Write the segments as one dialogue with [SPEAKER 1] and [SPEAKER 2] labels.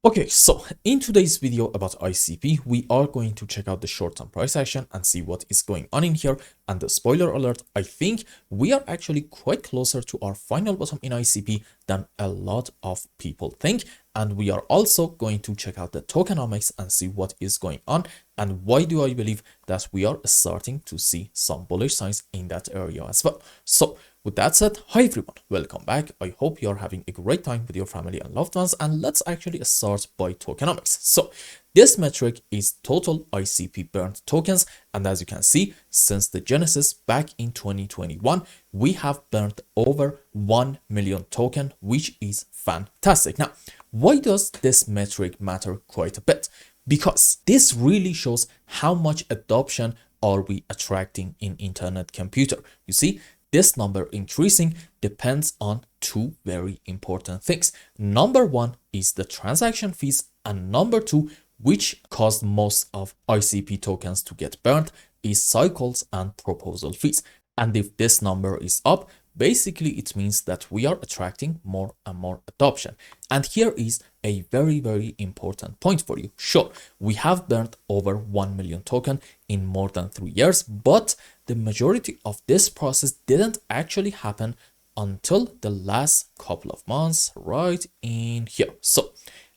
[SPEAKER 1] Okay, so in today's video about ICP, we are going to check out the short-term price action and see what is going on in here. And the spoiler alert, I think we are actually quite closer to our final bottom in ICP than a lot of people think. And we are also going to check out the tokenomics and see what is going on and why do I believe that we are starting to see some bullish signs in that area as well. So with that said, hi everyone, welcome back. I hope you're having a great time with your family and loved ones, and let's actually start by tokenomics. So this metric is total ICP burned tokens, and as you can see, since the genesis back in 2021, we have burned over 1 million token, which is fantastic. Now, why does this metric matter quite a bit? Because this really shows how much adoption are we attracting in internet computer. You see, this number increasing depends on two very important things. Number one is the transaction fees, and number two, which caused most of ICP tokens to get burned, is cycles and proposal fees. And if this number is up, basically it means that we are attracting more and more adoption. And here is a very, very important point for you. Sure, we have burned over 1 million token in more than 3 years, but the majority of this process didn't actually happen until the last couple of months right in here. So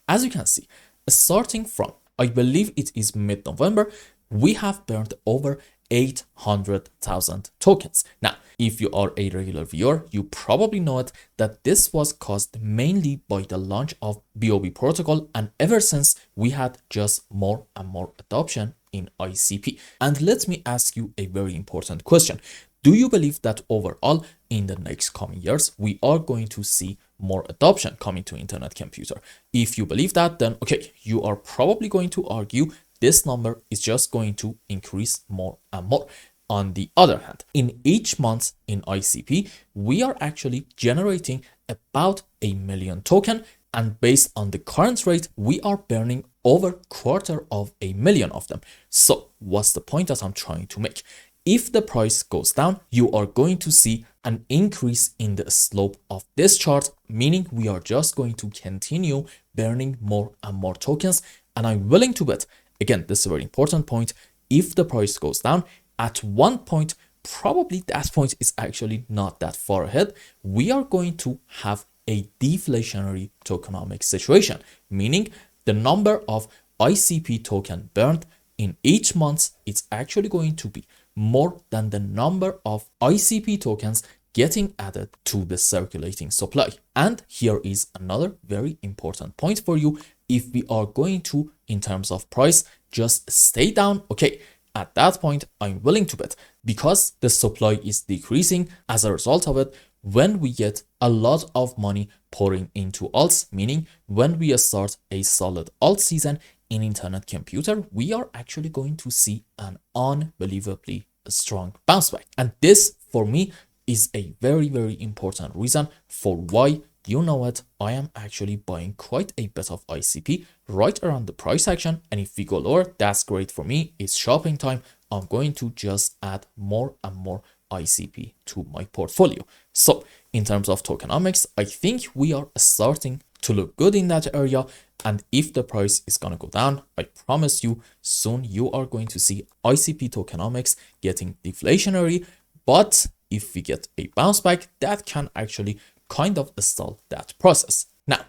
[SPEAKER 1] as you can see, starting from, I believe it is mid-November, we have burned over 800,000 tokens. Now, if you are a regular viewer, you probably know it that this was caused mainly by the launch of BOB protocol, and ever since we had just more and more adoption in ICP. And let me ask you a very important question. Do you believe that overall in the next coming years, we are going to see more adoption coming to internet computer? If you believe that, then okay, you are probably going to argue this number is just going to increase more and more. On the other hand, in each month in ICP, we are actually generating about 1 million token, and based on the current rate, we are burning over 250,000 of them. So what's the point that I'm trying to make? If the price goes down, you are going to see an increase in the slope of this chart, meaning we are just going to continue burning more and more tokens. And I'm willing to bet, again, this is a very important point, if the price goes down, at one point, probably that point is actually not that far ahead, we are going to have a deflationary tokenomics situation, meaning the number of ICP token burned in each month, it's actually going to be more than the number of ICP tokens getting added to the circulating supply. And here is another very important point for you. If we are going to, in terms of price, just stay down, okay, at that point, I'm willing to bet, because the supply is decreasing as a result of it, when we get a lot of money pouring into alts, meaning when we start a solid alt season in internet computer, we are actually going to see an unbelievably strong bounce back. And this, for me, is a very, very important reason for why, you know what, I am actually buying quite a bit of ICP right around the price action. And if we go lower, that's great for me. It's shopping time. I'm going to just add more and more ICP to my portfolio. So in terms of tokenomics, I think we are starting to look good in that area. And if the price is going to go down, I promise you, soon you are going to see ICP tokenomics getting deflationary. But if we get a bounce back, that can actually kind of stall that process. Now,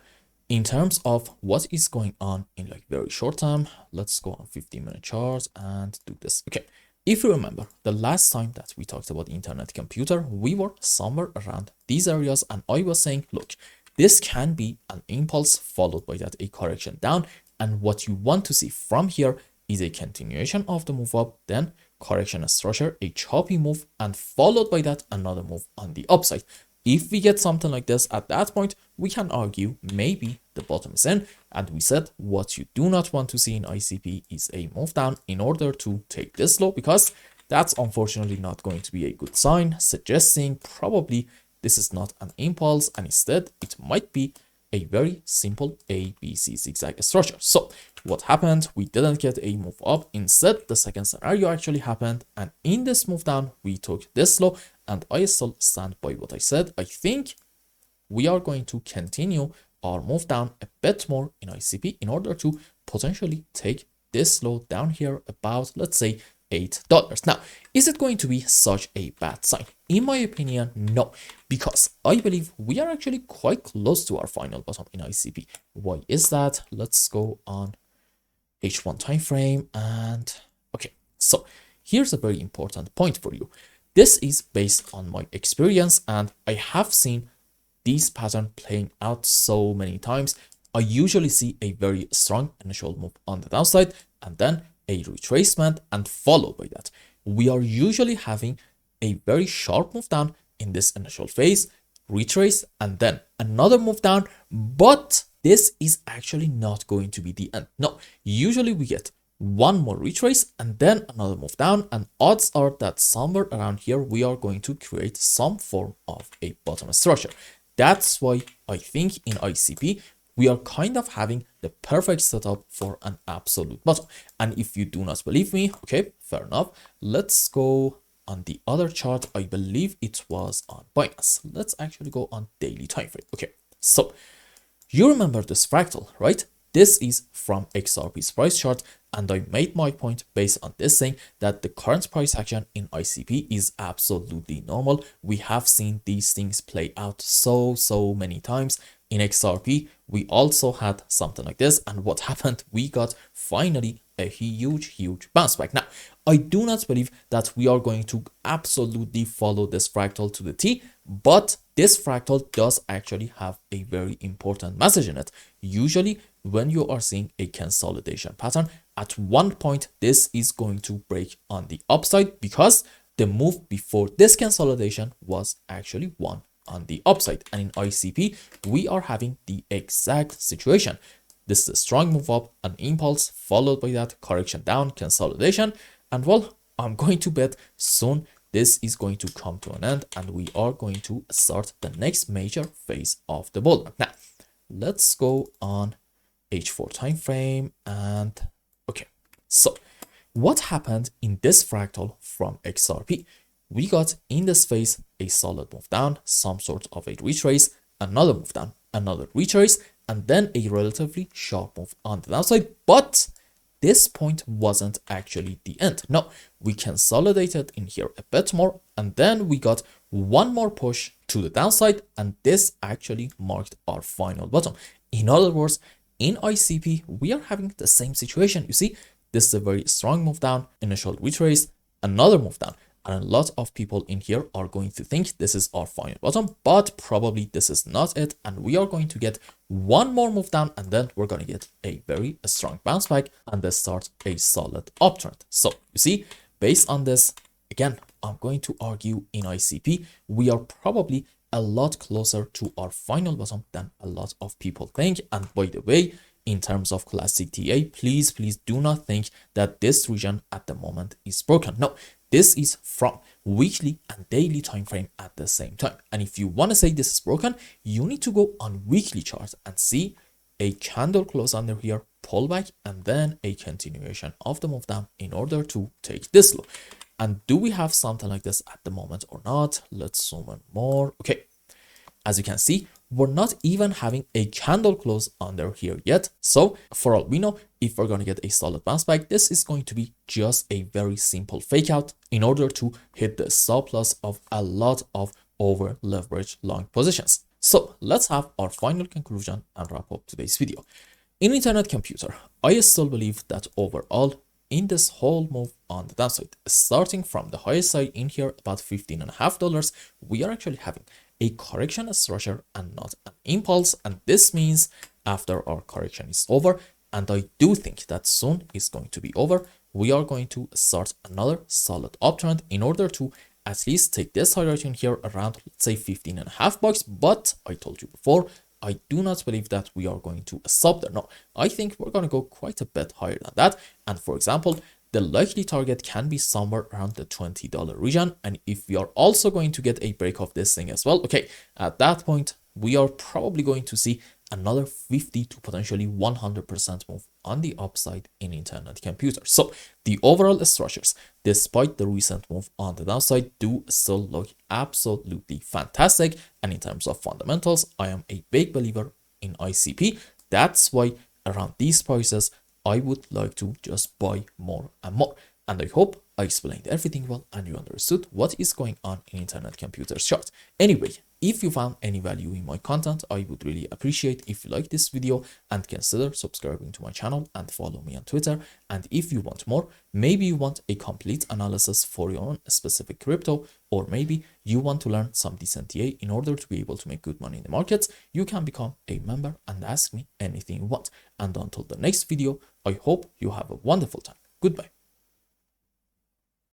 [SPEAKER 1] in terms of what is going on in like very short term, let's go on 15-minute charts and do this. Okay, if you remember the last time that we talked about internet computer, we were somewhere around these areas, and I was saying, look, this can be an impulse followed by that a correction down, and what you want to see from here is a continuation of the move up, then correction structure, a choppy move, and followed by that another move on the upside. If we get something like this at that point, we can argue maybe the bottom is in. And we said what you do not want to see in ICP is a move down in order to take this low, because that's unfortunately not going to be a good sign, suggesting probably this is not an impulse, and instead it might be a very simple ABC zigzag structure. So what happened? We didn't get a move up. Instead, the second scenario actually happened. And in this move down, we took this low. And I still stand by what I said. I think we are going to continue our move down a bit more in ICP in order to potentially take this low down here about, let's say, $8. Now, is it going to be such a bad sign? In my opinion, no, because I believe we are actually quite close to our final bottom in ICP. Why is that? Let's go on H1 time frame, and okay, so here's a very important point for you. This is based on my experience, and I have seen this pattern playing out so many times. I usually see a very strong initial move on the downside and then a retracement, and followed by that we are usually having a very sharp move down in this initial phase, retrace, and then another move down. But this is actually not going to be the end. No, usually we get one more retrace and then another move down, and odds are that somewhere around here we are going to create some form of a bottom structure. That's why I think in ICP we are kind of having the perfect setup for an absolute bottom. And if you do not believe me, okay, fair enough. Let's go on the other chart. I believe it was on Binance. Let's actually go on daily time frame. Okay, so you remember this fractal, right? This is from XRP's price chart, and I made my point based on this saying that the current price action in ICP is absolutely normal. We have seen these things play out so many times. In XRP, we also had something like this, and what happened? We got finally a huge bounce back. Now, I do not believe that we are going to absolutely follow this fractal to the T, but this fractal does actually have a very important message in it. Usually, when you are seeing a consolidation pattern, at one point, this is going to break on the upside because the move before this consolidation was actually one on the upside. And in ICP, we are having the exact situation. This is a strong move up, an impulse, followed by that correction down, consolidation. And well, I'm going to bet soon this is going to come to an end and we are going to start the next major phase of the bull run. Now, let's go on H4 time frame, and okay, so what happened in this fractal from XRP? We got in this phase a solid move down, some sort of a retrace, another move down, another retrace, and then a relatively sharp move on the downside. But this point wasn't actually the end. No, we consolidated in here a bit more, and then we got one more push to the downside, and this actually marked our final bottom. In other words, in ICP, we are having the same situation. You see, this is a very strong move down, initial retrace, another move down. And a lot of people in here are going to think this is our final bottom, but probably this is not it. And we are going to get one more move down, and then we're going to get a very strong bounce back and then start a solid uptrend. So you see, based on this, again, I'm going to argue in ICP, we are probably a lot closer to our final bottom than a lot of people think. And by the way, in terms of classic TA, please do not think that this region at the moment is broken. No, this is from weekly and daily time frame at the same time. And if you want to say this is broken, you need to go on weekly chart and see a candle close under here, pullback, and then a continuation of the move down in order to take this low. And do we have something like this at the moment or not? Let's zoom in more. Okay, as you can see, we're not even having a candle close under here yet. So for all we know, if we're going to get a solid bounce back, this is going to be just a very simple fake out in order to hit the stop loss of a lot of over leveraged long positions. So let's have our final conclusion and wrap up today's video. In internet computer, I still believe that overall in this whole move on the downside, starting from the highest side in here about $15.50, we are actually having a correction structure and not an impulse. And this means after our correction is over, and I do think that soon is going to be over, we are going to start another solid uptrend in order to at least take this high right in here around, let's say $15.50. But I told you before, I do not believe that we are going to stop there. No, I think we're going to go quite a bit higher than that. And for example, the likely target can be somewhere around the $20 region. And if we are also going to get a break of this thing as well, okay, at that point, we are probably going to see another 50 to potentially 100% move on the upside in internet computers. So the overall structures, despite the recent move on the downside, do still look absolutely fantastic. And in terms of fundamentals, I am a big believer in ICP. That's why around these prices, I would like to just buy more and more. And I hope I explained everything well and you understood what is going on in Internet Computer Chart. Anyway, if you found any value in my content, I would really appreciate if you like this video and consider subscribing to my channel and follow me on Twitter. And if you want more, maybe you want a complete analysis for your own specific crypto, or maybe you want to learn some decent TA in order to be able to make good money in the markets, you can become a member and ask me anything you want. And until the next video, I hope you have a wonderful time. Goodbye.